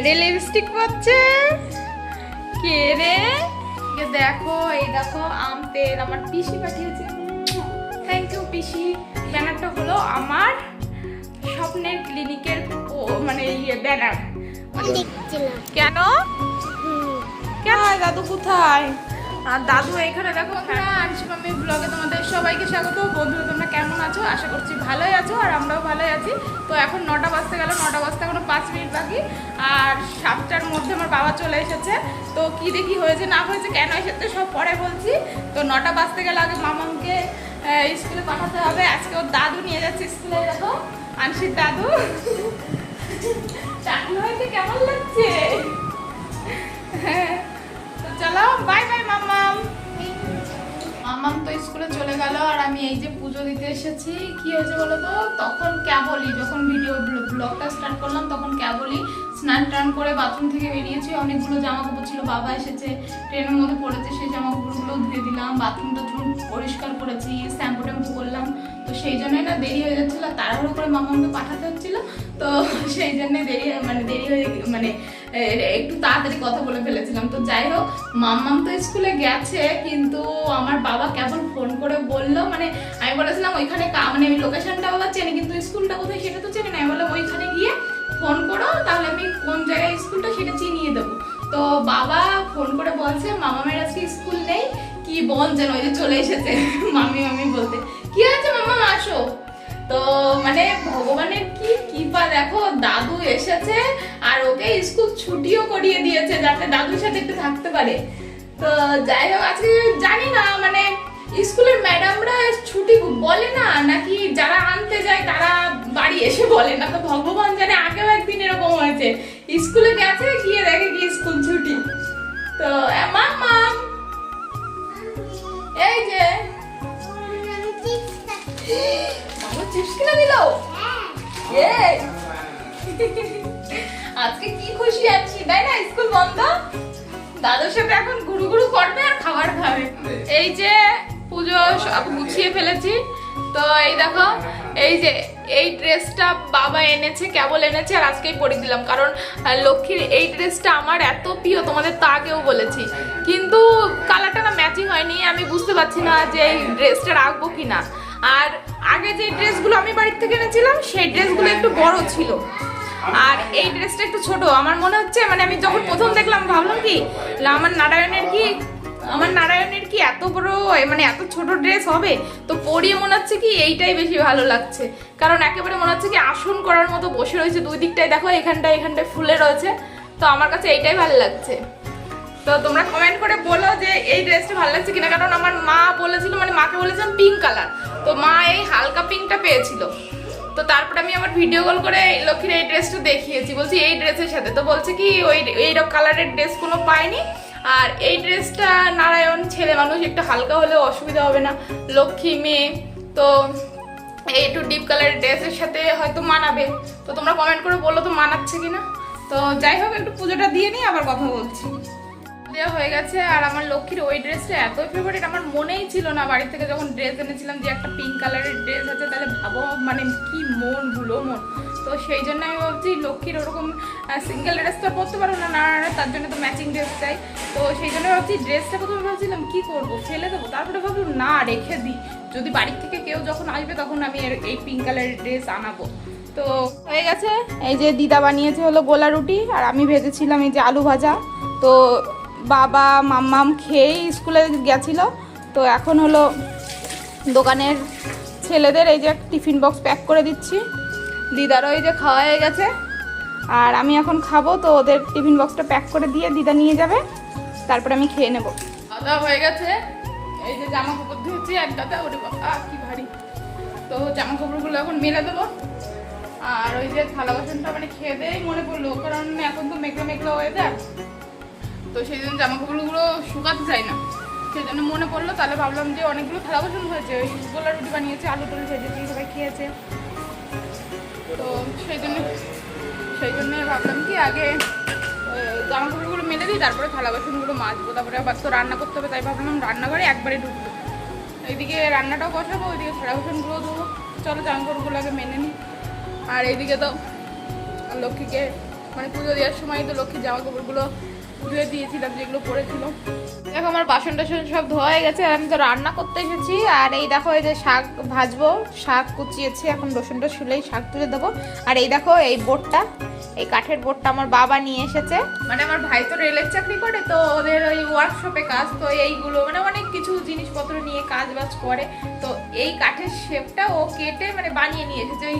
রে লিপস্টিক পরছে কে রে? দেখো এই দেখো আম তেল আমার পিসি পাঠিয়েছে। থ্যাংক ইউ পিসি। ব্যানারটা হলো আমার স্বপ্নের ক্লিনিকের মানে ইয়ে ব্যানার। কেন কেন দাদু কোথায়? আর দাদু এখানে দেখো। আনশিমামি ব্লগে তোমাদের সবাইকে স্বাগত। বন্ধুরা তোমরা কেমন আছো? আশা করছি ভালোই আছো আর আমরাও ভালোই আছি। তো এখন 9টা বাজতে গেল, 9টা বাজতে এখনো 5 মিনিট বাকি। আর 7টার মধ্যে আমার বাবা চলে এসেছে। তো কি দেখি হয়েছে না হয়েছে কেন এসেছে সব পরে বলছি। তো 9টা বাজতে গেলে আগে মামাকে স্কুলে পাঠাতে হবে। আজকে ওর দাদু নিয়ে যাচ্ছে স্কুলে। দেখো আনশির দাদু চাকরি হয়েছে, কেমন লাগছে? হ্যাঁ তো চলো বাই বাই মাম্মাম। মাম্মাম তো স্কুলে চলে গেল আর আমি এই যে পুজো দিতে এসেছি। কি হয়েছে বলো তো, তখন কেবলই যখন ভিডিও ব্লগটা স্টার্ট করলাম তখন কেবলই স্নান টান করে বাথরুম থেকে বেরিয়েছি। অনেকগুলো জামা কাপড় ছিল, বাবা এসেছে ট্রেনের মধ্যে পড়েছে, সেই জামা কাপড়গুলো ধুয়ে দিলাম, বাথরুমটা পরিষ্কার করেছি, শ্যাম্পু ট্যাম্পু করলাম। তো সেই জন্যই না দেরি হয়ে যাচ্ছিল, তাড়াহুড়ো করে মামাকে পাঠাতে হচ্ছিল। তো সেই জন্য দেরি হয়ে মানে একটু তাড়াতাড়ি কথা বলে ফেলেছিলাম। তো যাই হোক, মাম্মাম তো স্কুলে গেছে, কিন্তু আমার বাবা কেবল ফোন করে বললো, মানে আমি বলেছিলাম ওইখানে মানে আমি লোকেশনটা বাবা চেনি কিন্তু স্কুলটা কোথায় সেটা তো চেনি না। আমি বললাম ওইখানে গিয়ে ফোন করো, তাহলে আমি কোন জায়গায় স্কুলটা সেটা চিনিয়ে দেবো। তো বাবা ফোন করে বলছে মামামের আজকে স্কুল নেই, কি বল যেন ওই যে চলে এসেছে মামি মামি বলতে। কি আছে মামা আসো। তো মানে ভগবানের কি কৃপা দেখো, দাদু এসেছে আর ওকে স্কুল ছুটিও করিয়ে দিয়েছে যাতে দাদুর সাথে একটু থাকতে পারে। তো যাই হোক, আজকে জানি না মানে স্কুলের ম্যাডামরা ছুটি বলে না নাকি যারা আনতে যায় তারা বাড়ি এসে বলে না। তো ভগবান জানে, আগেও একদিন এরকম হয়েছে, স্কুলে গেছে গিয়ে দেখে কি স্কুল ছুটি। তো মাম্মাম এই যে চিপস কিনে দিল। আজকে কি খুশি আছি তাই না, স্কুল বন্ধ, দাদুর সাথে এখন গুরু গুরু করবে আর খাবার খাবে। এই যে পুজো সব গুছিয়ে ফেলেছি। তো এই দেখো, এই যে এই ড্রেসটা বাবা এনেছে, কেবল এনেছে আর আজকেই পরিয়ে দিলাম, কারণ লক্ষ্মীর এই ড্রেসটা আমার এত প্রিয়, তোমাদের তো আগেও বলেছি, কিন্তু কালারটা না ম্যাচিং হয়নি। আমি বুঝতে পারছি না যে এই ড্রেসটা রাখবো কিনা। আর আগে যে ড্রেসগুলো আমি বাড়ির থেকে এনেছিলাম সেই ড্রেসগুলো একটু বড় ছিল আর এই ড্রেসটা একটু ছোট। আমার মনে হচ্ছে মানে আমি যখন প্রথম দেখলাম ভাবলাম কি আমার নারায়ণের কি এত বড় মানে এত ছোট ড্রেস হবে। তো পরিয়ে মনে হচ্ছে কি এইটাই বেশি ভালো লাগছে, কারণ একেবারে মনে হচ্ছে কি আসন করার মতো বসে রয়েছে, দুই দিকটায় দেখো এখানটায় ফুলে রয়েছে। তো আমার কাছে এইটাই ভালো লাগছে। তো তোমরা কমেন্ট করে বলো যে এই ড্রেসটা ভালো লাগছে কিনা, কারণ আমার মা বলেছিল, মানে মাকে বলেছিলাম পিঙ্ক কালার, তো মা এই হালকা পিঙ্কটা পেয়েছিল। তো তারপরে আমি আমার ভিডিও কল করে লক্ষ্মীর এই ড্রেসটা দেখিয়েছি, বলছি এই ড্রেসের সাথে। তো বলছে কি ওই এইরকম কালারের ড্রেস কোনো পাইনি, আর এই ড্রেসটা নারায়ণ ছেলে মানুষ, একটু হালকা হলেও অসুবিধা হবে না, লক্ষ্মী মেয়ে, তো এই একটু ডিপ কালারের ড্রেসের সাথে হয়তো মানাবে। তো তোমরা কমেন্ট করে বলো তো মানাচ্ছে কিনা। তো যাই হোক, একটু পুজোটা দিয়ে নিই আবার কথা বলছি। দেওয়া হয়ে গেছে। আর আমার লক্ষ্মীর ওই ড্রেসটা এত ফেভারিট, আমার মনেই ছিল না বাড়ি থেকে যখন ড্রেস এনেছিলাম যে একটা পিঙ্ক কালারের ড্রেস আছে, তাহলে ভাবো মানে কি মন ভুলো মন। তো সেই জন্য আমি ভাবছি লক্ষ্মীর ওরকম সিঙ্গেল ড্রেস তো পরতে পারবো না, তার জন্য তো ম্যাচিং ড্রেস চাই। তো সেই জন্য ভাবছি ড্রেসটা প্রথমে ভাবছিলাম কি করবো, ফেলে দেবো, তারপরে ভাবলাম না রেখে দিই, যদি বাড়ির থেকে কেউ যখন আসবে তখন আমি এই পিঙ্ক কালারের ড্রেস আনাবো। তো হয়ে গেছে। এই যে দিদা বানিয়েছে হলো গোলা রুটি আর আমি ভেজেছিলাম এই যে আলু ভাজা। তো বাবা মাম্মাম খেয়েই স্কুলে গেছিল। তো এখন হলো দোকানের ছেলেদের এই যে টিফিন বক্স প্যাক করে দিচ্ছি, দিদারও এই যে খাওয়া হয়ে গেছে আর আমি এখন খাবো। তো ওদের টিফিন বক্সটা প্যাক করে দিয়ে দিদা নিয়ে যাবে, তারপরে আমি খেয়ে নেবো। খাওয়া হয়ে গেছে। এই যে জামা কাপড় ধুয়েছি এক গাদা, ওরে বাবা কি ভারী। তো জামা কাপড়গুলো এখন মেলে দেবো। আর ওই যে থালা বাসনটা মানে খেয়ে দেয় মনে পড়লো, কারণ এখন তো মেঘলা মেঘলা ওয়েদার, তো সেই জন্য জামা কাপড়গুলো শুকাতে চাই না, সেই জন্য মনে পড়লো। তাহলে ভাবলাম যে অনেকগুলো থালা বাসন হয়েছে, ওই গোলা রুটি বানিয়েছে, আলু টুলু ভেজেছি, সবাই খেয়েছে। তো সেই জন্য ভাবলাম কি আগে জামা কাপড়গুলো মেলে দিই, তারপরে থালা বাসনগুলো মাজবো, তারপরে আবার তো রান্না করতে হবে, তাই ভাবলাম রান্নাঘরে একবারে ঢুকবো। এইদিকে রান্নাটাও বসাবো, ওইদিকে থালা বাসনগুলো ধোবো। চলো জামা কাপড়গুলো আগে মেনে নিই। আর এইদিকে তো লক্ষ্মীকে মানে পুজো দেওয়ার সময় তো লক্ষ্মীর জামা কাপড়গুলো ধুয়ে দিয়েছিলাম যেগুলো পরেছিল। দেখো আমার বাসন টাসন সব ধোয়া হয়ে গেছে আর আমি তো রান্না করতে এসেছি। আর এই দেখো এই যে শাক ভাজবো, শাক কুচিয়েছি, এখন রসুনটা শুলেই শাক তুলে দেবো। আর এই দেখো এই বোর্ডটা, এই কাঠের বোর্ডটা আমার বাবা নিয়ে এসেছে। মানে আমার ভাই তো রেলের চাকরি করে, তো ওদের ওই ওয়ার্কশপে কাজ, তো এইগুলো মানে অনেক কিছু জিনিসপত্র নিয়ে কাজ বাজ করে। তো এই কাঠের শেপটা ও কেটে মানে বানিয়ে নিয়ে এসেছে। ওই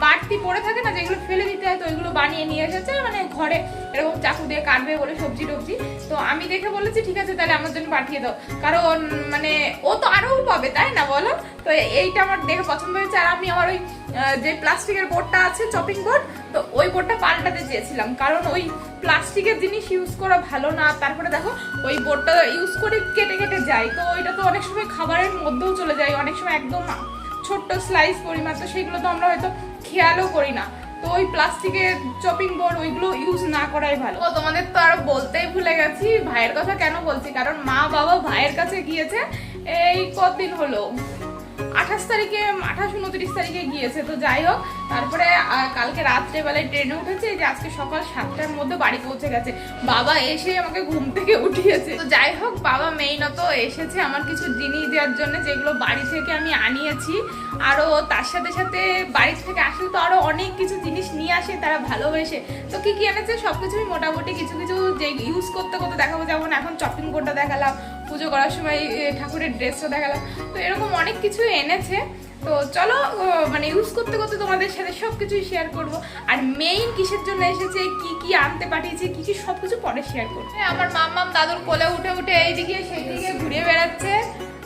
বাড়তি পড়ে থাকে না যেগুলো ফেলে দিতে হয়, তো ওইগুলো বানিয়ে নিয়ে এসেছে। মানে ঘরে এরকম চাকু দিয়ে কাটবে বলে সবজি টবজি। তো আমি দেখে বলেছি ঠিক আছে তাহলে আমার জন্য পাঠিয়ে দাও, কারণ মানে ও তো আরও পাবে তাই না বলো। তো এইটা আমার দেখে পছন্দ হয়েছে। আর আমি আমার ওই যে প্লাস্টিকের বোর্ডটা আছে চপিং বোর্ড, তো ওই বোর্ডটা পাল্টাতে চেয়েছিলাম, কারণ ওই প্লাস্টিকের জিনিস ইউজ করা ভালো না। তারপরে দেখো ওই বোর্ডটা ইউজ করে কেটে কেটে যায়, তো ওইটা তো অনেক সময় খাবারের মধ্যেও চলে যায়, অনেক সময় একদম ছোট্ট স্লাইস পরিমাণ, তো সেইগুলো তো আমরা হয়তো খেয়ালও করি না। তো ওই প্লাস্টিকের চপিং বোর্ড ওইগুলো ইউজ না করাই ভালো। ও তোমাদের তো আরো বলতেই ভুলে গেছি ভাইয়ের কথা কেন বলছি, কারণ মা বাবা ভাইয়ের কাছে গিয়েছে এই কতদিন হলো, 28 তারিখে 28-29 তারিখে গিয়েছে। তো যাই হোক, তারপরে কালকে রাত্রেবেলায় ট্রেনে উঠেছে, যে আজকে সকাল 7টার মধ্যে বাড়ি পৌঁছে গেছে। বাবা এসে আমাকে ঘুম থেকে উঠিয়েছে। তো যাই হোক, বাবা মেইনত এসেছে আমার কিছু জিনিস দেওয়ার জন্য, যেগুলো বাড়ি থেকে আমি আনিয়েছি। আরও তার সাথে সাথে বাড়ি থেকে আসলে তো আরও অনেক কিছু জিনিস নিয়ে আসে তারা ভালোবেসে। তো কি কি এনেছে সব কিছুই মোটামুটি কিছু কিছু যে ইউজ করতে করতে দেখাবো। যেমন এখন চপিং বোর্ডটা দেখালাম, পুজো করার সময় ঠাকুরের ড্রেসটা দেখালাম, তো এরকম অনেক কিছু এনেছে। তো চলো মানে ইউজ করতে করতে তোমাদের সাথে সব কিছুই শেয়ার করবো। আর মেইন কিসের জন্য এসেছে, কি কি আনতে পাঠিয়েছে, কি কি সব কিছু পরে শেয়ার করবো। আমার মাম্মাম দাদুর কোলে উঠে উঠে এইদিকে সেইদিকে ঘুরে বেড়াচ্ছে।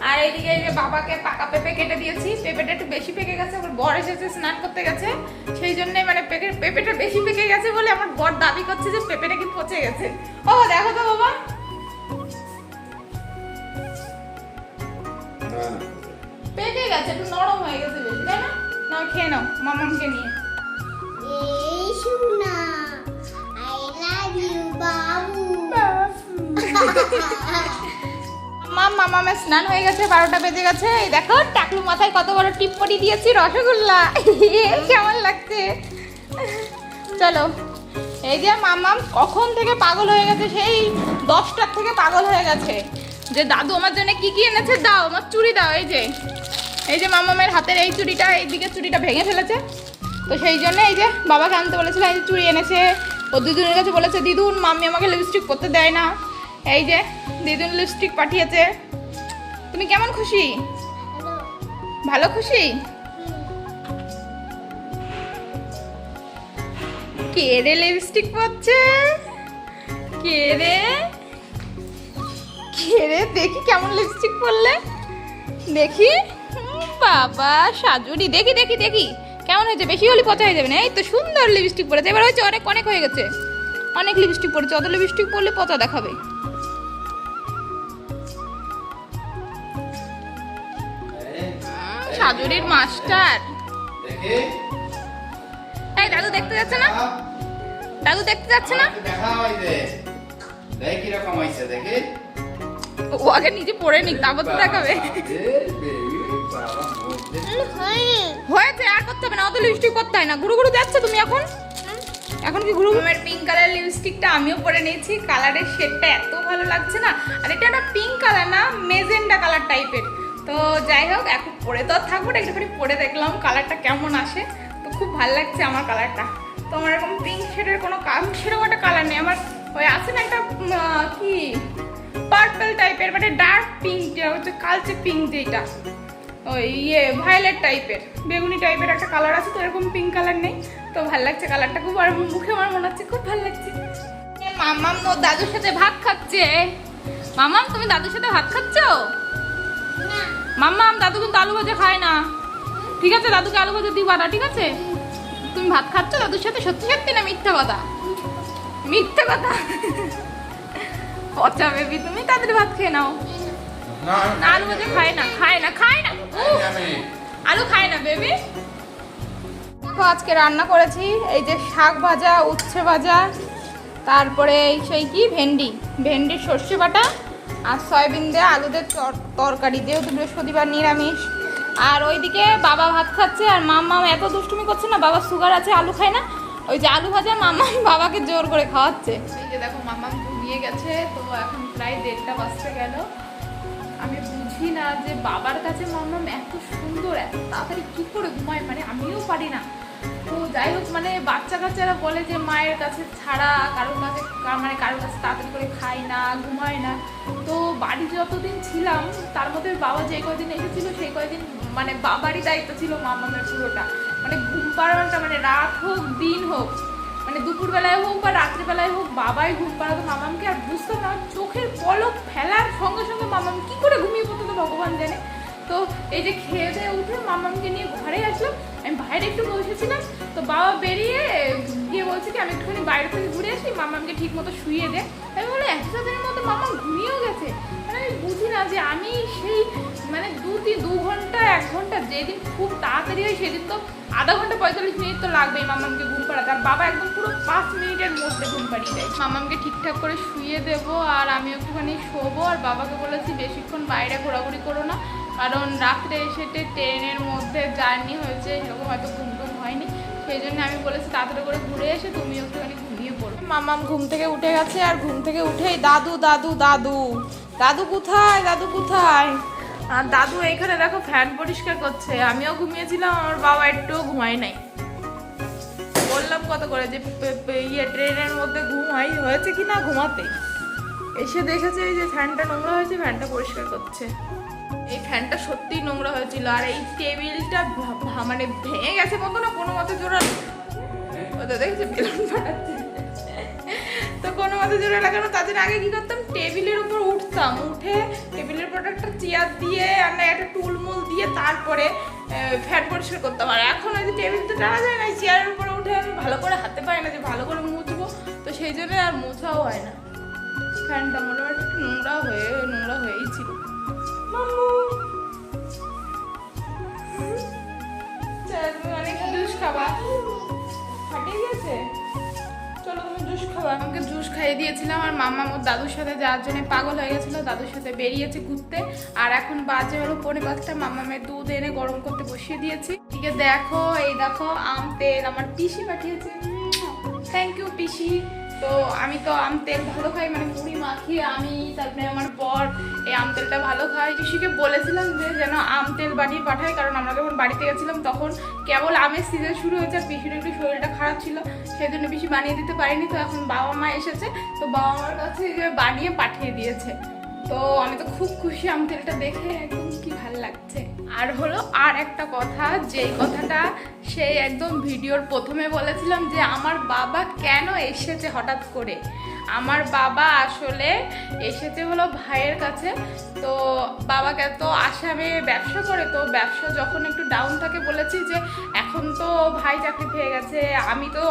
আর এইদিকে এই যে বাবাকে পাকা পেঁপে কেটে দিয়েছি, পেঁপেটা একটু বেশি পেকে গেছে, আমার বর এসেছে স্নান করতে গেছে, সেই জন্যই মানে পেঁপেটা বেশি পেকে গেছে বলে আমার বর দাবি করছে যে পেঁপেটা কি পচে গেছে। ও দেখো তো বাবা, পেকে গেছে, একটু নরম হয়ে গেছে বেশি, তাই না? নাও খেয়ে নাও মামামকে নিয়ে। এই সোনা, আই লাভ ইউ বাবু। মামামের স্নান হয়ে গেছে, 12টা বেজে গেছে। এই দেখো টাকলু মাথায় কত বড় টিপ্পটি দিয়েছি রসগোল্লা, কেমন লাগছে? চলো, এই যে মামাম কখন থেকে পাগল হয়ে গেছে, সেই 10টার থেকে পাগল হয়ে গেছে যে দাদু আমার জন্য কি কি এনেছে, দাও আমার চুড়ি দাও। এই যে মামামের হাতের এই চুড়িটা, এই দিকের চুড়িটা ভেঙে ফেলেছে, তো সেই জন্য এই যে বাবাকে আনতে বলেছিল, এই যে চুড়ি এনেছে। ও দিদুনের কাছে বলেছে, দিদুন মাম্মি আমাকে লিপস্টিক করতে দেয় না, এই যে দিদুন লিপস্টিক পাঠিয়েছে। তুমি কেমন খুশি? ভালো খুশি? কে রে লিপস্টিক পরছে? কে রে দেখি কেমন লিপস্টিক পরলে, দেখি। বাবা সাজুরি, দেখি দেখি দেখি কেমন হয়েছে। বেশি হলে পচা হয়ে যাবে না। এই তো সুন্দর লিপস্টিক পরেছে, এবার হয়েছে অনেক অনেক হয়ে গেছে, অনেক লিপস্টিক পরেছে। অত লিপস্টিক পরলে পচা দেখাবে। সাজুরির মাস্টার। এই দাদু দেখতে যাচ্ছে না? দাদু দেখতে যাচ্ছে না? ও আগে নিজে পড়ে নিক, তারপর তো দেখাবে। হয়েছে, আর করতে হবে না, অত লিপস্টিক করতে হয় না। ঘুরু ঘুরু যাচ্ছে তুমি এখন কি ঘুরু? আমার পিঙ্ক কালার লিপস্টিকটা আমিও পরে নিয়েছি, কালারের শেডটা এত ভালো লাগছে না। আর এটা একটা পিঙ্ক কালার না, মেজেন্ডা কালার টাইপের। তো যাই হোক, এখন পরে তো আর থাকবো না, একটুখানি পরে দেখলাম কালারটা কেমন আসে। তো খুব ভালো লাগছে আমার কালারটা। তো আমার এরকম পিঙ্ক শেডের কোনো সেরকম একটা কালার নেই আমার। ওই আছে না একটা কি পার্পল টাইপের, মানে ডার্ক পিঙ্ক, যেটা হচ্ছে কালচে পিঙ্ক, যেটা ওই ভায়োলেট টাইপের, বেগুনি টাইপের একটা কালার আছে। তো এরকম পিঙ্ক কালার নেই, তো ভালো লাগছে কালারটা খুব। আর মুখে আমার মনে হচ্ছে খুব ভালো লাগছে। মামাম ওর দাদুর সাথে ভাত খাচ্ছে। মামাম তুমি দাদুর সাথে ভাত খাচ্ছ? মাম্মাম দাদু কিন্তু আলু ভাজা খায় না, ঠিক আছে? দাদুকে আলু ভাজা দিবা না, ঠিক আছে? তুমি ভাত খাচ্ছ দাদুর সাথে? সত্যি সত্যি না মিথ্যা কথা? মিথ্যা কথা। পচা বেবি, তুমি তাদের ভাত খেয়ে নাও। না আলু ভাজা খায় না, খায় না, খায় না, আলু খায় না বেবি। দেখো আজকে রান্না করেছি এই যে শাক ভাজা, উচ্ছে ভাজা, তারপরে সেই কি ভেন্ডির সর্ষে বাটা, আর সয়াবিন দিয়ে আলু দিয়ে তরকারি, যেহেতু বৃহস্পতিবার নিরামিষ। আর ওইদিকে বাবা ভাত খাচ্ছে, আর মাম্মা এত দুষ্টুমি করছে না, বাবা সুগার আছে, আলু খায় না, ওই যে আলু ভাজা মামাম বাবাকে জোর করে খাওয়াচ্ছে। এই যে দেখো মামাম ঘুমিয়ে গেছে, তো এখন প্রায় 1:30 বাজতে গেল। আমি বুঝি না যে বাবার কাছে মামাম এত সুন্দর এত তাড়াতাড়ি কি করে ঘুমায়, মানে আমিও পারি না। তো যাই হোক, মানে বাচ্চা কাচ্চারা বলে যে মায়ের কাছে ছাড়া কারোর কাছে মানে কারোর কাছে তাড়াতাড়ি করে খায় না, ঘুমায় না। তো বাড়ি যতদিন ছিলাম তার মধ্যে বাবা যে কয়দিন এসেছিল সেই কয়দিন মানে বাবারই দায়িত্ব ছিল মামামের পুরোটা, মানে ঘুম পাড়ানোটা, মানে রাত হোক দিন হোক, মানে দুপুরবেলায় হোক বা রাত্রিবেলায় হোক বাবাই ঘুম পাড়াতো মামামকে। আর বুঝতাম না চোখের পলক ফেলার সঙ্গে সঙ্গে মামাম কি করে ঘুমিয়ে পড়তো তো ভগবান জানে। তো এই যে খেয়ে দিয়ে উঠে মামামকে নিয়ে ঘরে আসলাম, আমি বাইরে একটু বসেছিলাম, তো বাবা বেরিয়ে গিয়ে বলছে কি আমি একটুখানি বাইরে থেকে ঘুরে আসি, মামামকে ঠিক মতো শুয়ে দে। আমি বলে 1 দিনের মতো মামাম ঘুমিয়েও গেছে। মানে আমি বুঝি না যে আমি সেই মানে 2 ঘন্টা 1 ঘন্টা যেদিন খুব তাড়াতাড়ি হয় সেদিন তো আধা ঘন্টা 45 মিনিট তো লাগবেই মামামকে ঘুম পাড়াতে, আর বাবা একদম পুরো 5 মিনিটের মধ্যে ঘুম পাড়িয়ে দেয়। মামামকে ঠিকঠাক করে শুয়ে দেবো আর আমি একটুখানি শোবো। আর বাবাকে বলেছি বেশিক্ষণ বাইরে ঘোরাঘুরি করো না, কারণ রাত্রে এসে ট্রেনের মধ্যে জার্নি হয়েছে, সেরকম হয়তো ঘুম টুম হয়নি, সেই জন্য আমি বলেছি তাড়াতাড়ি করে ঘুরে এসে তুমি একটুখানি ঘুমিয়ে পড়ো। মামাম ঘুম থেকে উঠে গেছে, আর ঘুম থেকে উঠেই দাদু দাদু দাদু দাদু কোথায়, দাদু কোথায়। আর দাদু এখানে দেখো ফ্যান পরিষ্কার করছে। আমিও ঘুমিয়েছিলাম, আমার বাবা একটুও ঘুমায় নাই। বললাম কত করে যে ট্রেনের মধ্যে ঘুম হয়েছে কি না, ঘুমাতে এসে দেখেছে এই যে ফ্যানটা নোংরা হয়েছে, ফ্যানটা পরিষ্কার করছে। এই ফ্যানটা সত্যিই নোংরা হয়েছিল, আর এই টেবিলটা মানে ভেঙে গেছে মতো না, কোনো মতে জোড়া ওটা দেখছে বেলুন ফাটাচ্ছে, তো কোনো মতে জোড়া লাগানো। তাদের আগে কি করতাম, টেবিলের উপর উঠতাম, উঠে টেবিলের উপর একটা চেয়ার দিয়ে আর না একটা টুলমুল দিয়ে তারপরে ফ্যান পরিষ্কার করতাম। আর এখন ওই যে টেবিল তো টানা যায় না, চেয়ারের উপরে উঠে আমি ভালো করে হাতে পাই না যে ভালো করে মুছবো, তো সেই জন্য আর মোছাও হয় না। ফ্যানটা মোটামুটি একটু নোংরা হয়েই ছিল। তুমি অনেক জুস খাবা, ফাটিয়ে গেছে, চলো তুমি জুস খাবা। আমাকে জুস খাইয়ে দিয়েছিলাম, আর মামা ওর দাদুর সাথে যাওয়ার জন্য পাগল হয়ে গেছিল, দাদুর সাথে বেরিয়েছে ঘুরতে। আর এখন বাজে হলো 5:45, মামামের দুধ এনে গরম করতে বসিয়ে দিয়েছি। ঠিক আছে, দেখো এই দেখো আম তেল আমার পিসি পাঠিয়েছে, থ্যাংক ইউ পিসি। তো আমি তো আম তেল ভালো খাই, মানে মুড়ি মাখিয়ে আমি তারপরে আমার বর এই আম তেলটা ভালো খাই। পিসিকে বলেছিলাম যে যেন আম তেল বানিয়ে পাঠাই, কারণ আমরা যখন বাড়িতে গেছিলাম তখন কেবল আমের সিজন শুরু হয়েছে, আর পিসির একটু শরীরটা খারাপ ছিল, সেই জন্য পিসি বানিয়ে দিতে পারিনি। তো এখন বাবা মা এসেছে, তো বাবা মার কাছে যে বানিয়ে পাঠিয়ে দিয়েছে। তো আমি তো খুব খুশি, আম তেলটা দেখে একদম কি ভালো লাগছে। আর হলো আর একটা কথা, যেই কথাটা সেই একদম ভিডিওর প্রথমে বলেছিলাম যে আমার বাবা কেন এসেছে হঠাৎ করে। আমার বাবা আসলে এসেছে হলো ভাইয়ের কাছে। তো বাবাকে তো আসামে ব্যবসা করে, তো ব্যবসা যখন একটু ডাউন থাকে বলেছি যে এখন তো ভাই চাকরি পেয়ে গেছে, আমি তো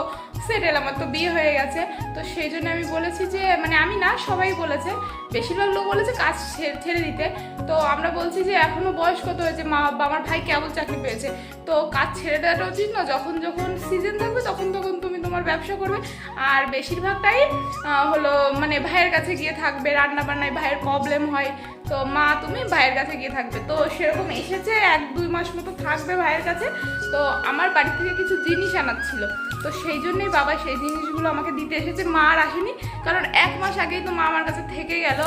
সেটেল, আমার তো বিয়ে হয়ে গেছে, তো সেই জন্য আমি বলেছি যে মানে আমি না, সবাই বলেছে, বেশিরভাগ লোক বলেছে কাজ ছেড়ে দিতে। তো আমরা বলছি যে এখনো বয়স কত হয়েছে, মা আমার ভাই কেবল চাকরি পেয়েছে, তো কাজ ছেড়ে দেওয়াটা উচিত না, যখন যখন সিজন থাকবে তখন তখন তুমি তোমার ব্যবসা করবে। আর বেশিরভাগটাই হলো মানে ভাইয়ের কাছে গিয়ে থাকবে, রান্না বান্নায় ভাইয়ের প্রবলেম হয়, তো মা তুমি ভাইয়ের কাছে গিয়ে থাকবে। তো সেরকম এসেছে 1-2 মাস মতো থাকবে ভাইয়ের কাছে। তো আমার বাড়ি থেকে কিছু জিনিস আনার ছিল, তো সেই জন্যই বাবা সেই জিনিসগুলো আমাকে দিতে এসেছে। মা আর আসেনি, কারণ 1 মাস আগেই তো মা আমার কাছে থেকে গেল,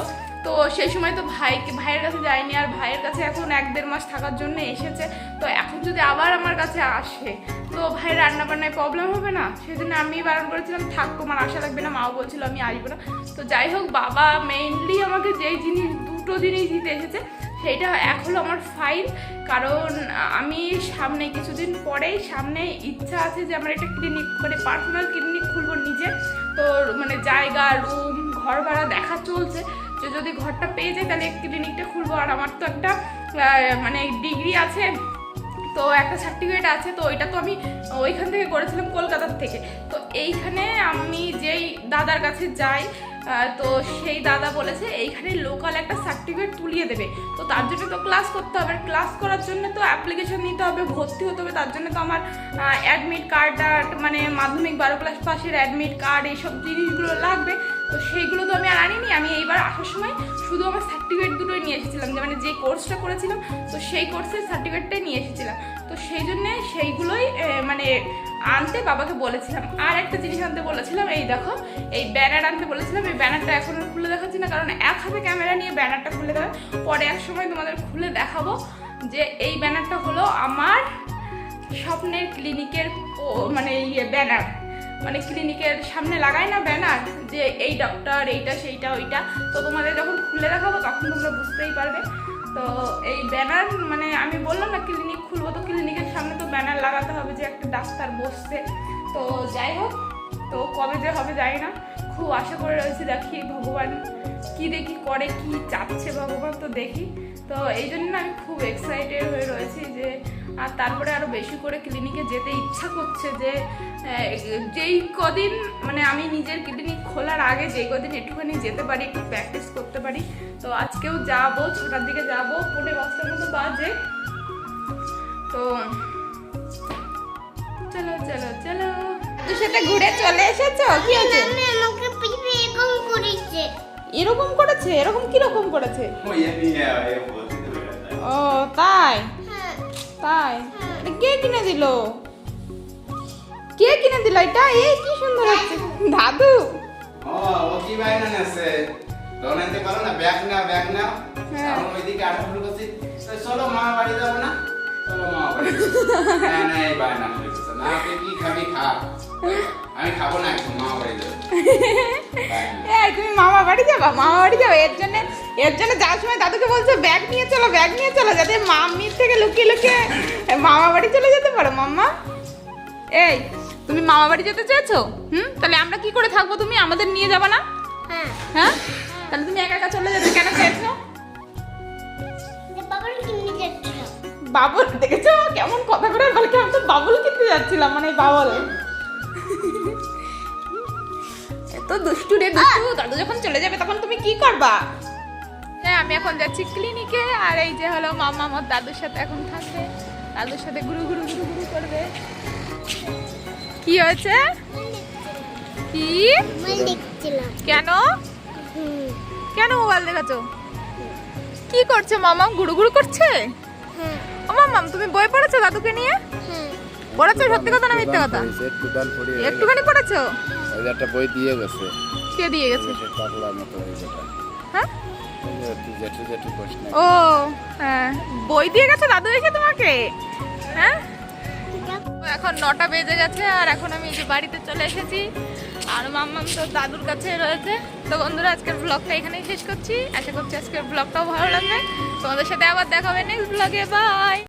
তো সেই সময় তো ভাইয়ের কাছে যায়নি, আর ভাইয়ের কাছে এখন 1-1.5 মাস থাকার জন্য এসেছে। তো এখন যদি আবার আমার কাছে আসে তো ভাইয়ের রান্না বান্নায় প্রবলেম হবে না, সেই জন্য আমি বারণ করেছিলাম থাক, তোমার আশা লাগবে না, মাও বলছিল আমি আসবো না। তো যাই হোক, বাবা মেইনলি আমাকে যেই জিনিস 2টো জিনিস দিতে এসেছে সেইটা এক হলো আমার ফাইল, কারণ আমি সামনে কিছুদিন পরেই সামনে ইচ্ছা আছে যে আমার একটা ক্লিনিক, মানে পার্সোনাল ক্লিনিক খুলবো নিজে। তো মানে জায়গা, রুম, ঘর ভাড়া দেখা চলছে, যে যদি ঘরটা পেয়ে যায় তাহলে ক্লিনিকটা খুলবো। আর আমার তো একটা মানে ডিগ্রি আছে, তো একটা সার্টিফিকেট আছে, তো ওইটা তো আমি ওইখান থেকে করেছিলাম কলকাতার থেকে। তো এইখানে আমি যেই দাদার কাছে যাই, তো সেই দাদা বলেছে এইখানে লোকাল একটা সার্টিফিকেট তুলিয়ে দেবে। তো তার জন্য তো ক্লাস করতে হবে, ক্লাস করার জন্য তো অ্যাপ্লিকেশন নিতে হবে, ভর্তি হতে হবে, তার জন্য তো আমার অ্যাডমিট কার্ড, মানে মাধ্যমিক 12 ক্লাস পাশের অ্যাডমিট কার্ড, এইসব জিনিসগুলো লাগবে। তো সেইগুলো তো আমি আর আনিনি, আমি এইবার আসার সময় শুধু আমার সার্টিফিকেট দুটোই নিয়ে এসেছিলাম, যে মানে যে কোর্সটা করেছিলাম তো সেই কোর্সের সার্টিফিকেটটাই নিয়ে এসেছিলাম। তো সেই জন্যে সেইগুলোই মানে আনতে বাবাকে বলেছিলাম। আর একটা জিনিস আনতে বলেছিলাম, এই দেখো এই ব্যানার আনতে বলেছিলাম। এই ব্যানারটা এখন আর খুলে দেখাচ্ছি না, কারণ এক হাতে ক্যামেরা নিয়ে ব্যানারটা খুলে দেবে, পরে এক সময় তোমাদের খুলে দেখাবো। যে এই ব্যানারটা হলো আমার স্বপ্নের ক্লিনিকের মানে ব্যানার, মানে ক্লিনিকের সামনে লাগায় না ব্যানার, যে এই ডক্টর এইটা সেইটা ওইটা। তো তোমাদের যখন খুলে দেখাবো তখন তোমরা বুঝতেই পারবে। তো এই ব্যানার মানে আমি বললাম না ক্লিনিক খুলবো, তো ক্লিনিকের সামনে তো ব্যানার লাগাতে হবে যে একটা ডাক্তার বসছে। তো যাই হোক, তো কবে যে হবে জানি না, খুব আশা করে রয়েছি। দেখি ভগবান কি দেখি করে, কি চাচ্ছে ভগবান, তো দেখি। তো এই জন্য আমি খুব এক্সাইটেড হয়ে রয়েছি যে, আর তারপরে আরও বেশি করে ক্লিনিকে যেতে ইচ্ছা করছে। যে যেই কদিন মানে আমি নিজের ক্লিনিক খোলার আগে যেই কদিন একটুখানি যেতে পারি, একটু প্র্যাকটিস করতে পারি। তো আজকেও যাবো, 6টার দিকে যাবো, 5:45 মতো বাজে। তো চলো চলো চলো, তোর সাথে ঘুরে চলে এসেছো। কি হয়েছে? আমি আমাকে পিপি এরকম করেছে। এরকম করেছে? এরকম কি রকম করেছে? ও তাই হ্যাঁ তাই, এটা কে কিনে দিল? কে কিনে দিল এটা? এই কি সুন্দর হচ্ছে দাদু। ও কি বাইনা নেছে দোনাতে পারো না, ব্যাগ নাও ব্যাগ নাও। এখন ওইদিকে আটা ফুল করছি, চলো মা বাড়ি যাবো না, চলো মা বাড়ি। না না এই বাইনা হয়েছে না, তুই কি খাবি খা, আমি খাবো না, এখন মা বাড়ি যাবো। এই তুমি মামা বাড়ি যাবা? মামা বাড়ি যাবে? এর জন্য যাওয়ার সময় দাদুকে বলছো ব্যাগ নিয়ে চলো, ব্যাগ নিয়ে চলো, যাতে মাম্মির থেকে লুকিয়ে লুকিয়ে মামা বাড়ি চলে যেতে পারো। মাম্মা এই তুমি মামা বাড়ি যেতে চেয়েছো? তাহলে আমরা কি করে থাকবো? তুমি আমাদের নিয়ে যাবা না? হ্যাঁ হ্যাঁ, তাহলে তুমি একা একা চলে যেতে কেন চেয়েছো? যে বাবার কিনে যাচ্ছিল। বাবুল দেখেছো কেমন কথা করে বলকে? আমি তো বাবুল কিনতে যাচ্ছিলাম, মানে বাবুল। এত দুষ্টু রে দুষ্টু। দাদু যখন চলে যাবে তখন তুমি কি করবা? হ্যাঁ, আমি এখন যাচ্ছি ক্লিনিকে। আর এই যে হলো মামা আমার দাদুর সাথে এখন থাকবে, দাদুর সাথে গুরু গুরু গুরু গুরু করবে। কি হয়েছে? কি মই দেখছিলাম। কেন হুম কেন মোবাইল দেখাচ্ছো? কি করছে মামা? গুরু গুরু করছে? হ্যাঁ ও মামাম, তুমি বই পড়েছো দাদুকে নিয়ে? হ্যাঁ পড়েছো? সত্যি কথা না মিথ্যে কথা? একটুখানি পড়েছো? ওই একটা বই দিয়ে গেছে, কে দিয়ে গেছে? পাগলার মতো ওই যেটা, হ্যাঁ, তুই জেঠু জেঠু প্রশ্ন। ও হ্যাঁ, বই দিয়ে গেছে দাদু এসে তোমাকে? হ্যাঁ, এখন 9টা বেজে গেছে আর এখন আমি এই যে বাড়িতে চলে এসেছি। আর মাম্মাম তো দাদুর কাছে রয়েছে। তো বন্ধুরা, আজকের ব্লগটা এখানেই শেষ করছি। আশা করছি আজকের ব্লগটাও ভালো লাগবে। তোমাদের সাথে আবার দেখা হবে নেক্সট ব্লগে। বাই।